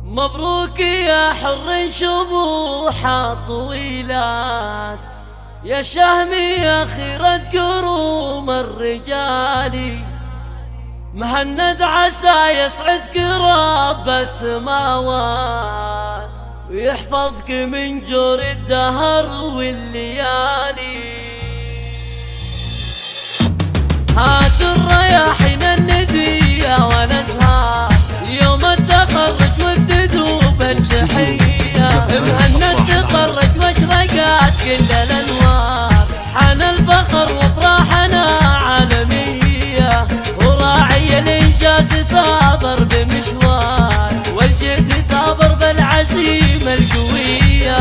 مبروك يا حر شموحة طويلات، يا شهم يا خيرة قروم الرجال. مهند عسى يسعدك رب السماوات، ويحفظك من جور الدهر والليالي. هات الرياحين الندية ونزهة يوم التخرج وبتدوب التحية. مهند تخرج واشرقات كل الانوار، حان الفخر وافراحنا عالمية. وراعي الانجاز ثابر بمشوار، والجد ثابر بالعزيمة القوية.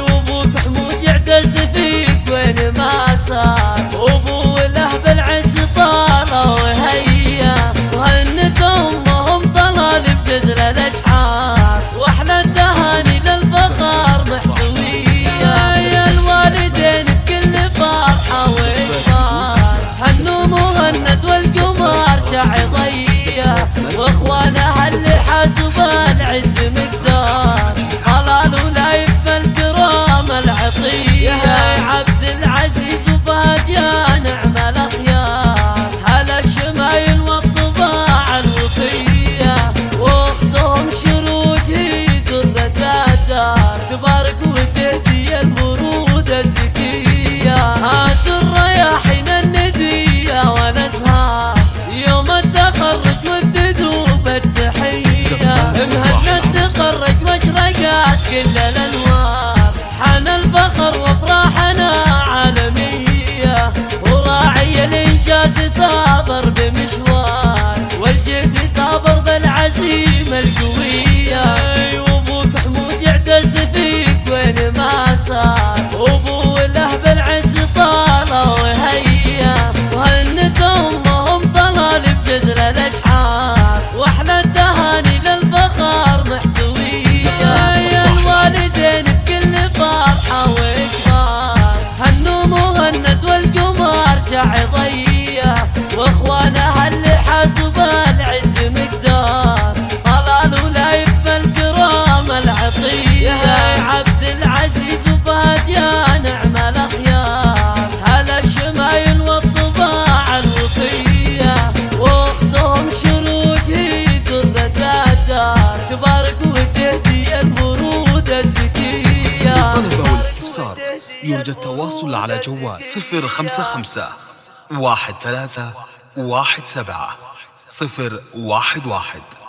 وابوك حمود يعتز فيك وين ما صار، وابو له بالعز طالة وهيا. وهنت امهم طلال بجزل الاشعار، واحلى التهاني للفخر محتوية. يا الوالدين بكل فرحة وإكبار، هنوا مهند والقمر شعضية. واخوانها اللي حاسب العز مقدار، طلال ولايف بالكرام العطية. يا عبد العزيز وفهد يا نعم الاخيار، هلا الشمايل والطباع الوفية. واختهم شروق هي درة الدار، تبارك وتهدي الورود الزكية. هات الرياحين الندية ونزهة يوم التخرج وبتدوب التحية. مهند تخرج واشرقات كل الانوار، حان الفخر وافراحنا عالمية. وراعي الانجاز ثابر بمشوار، والجد ثابر بالعزيمة القوية. وابوك حمود يعتز فيك وين ما صار، وابو له بالعز طالة وهيا. وهنت امهم طلال بجزل الاشعار، واحلى التهاني للفخر محتوية. يا الوالدين بكل فرحة واكبار، هنوا مهند والقمر شعضية. واخوانها اللي حاسب العز مقدار، طلال ولايف بالكرام العطية. يا عبد العزيز وفهد يا نعم الاخيار، هلا الشمايل والطباع الوفية. واختهم شروق هي درة الدار، تبارك وتهدي الورود الزكية. للطلبة والاستفسار يرجى التواصل على جوال 055 13 17 011.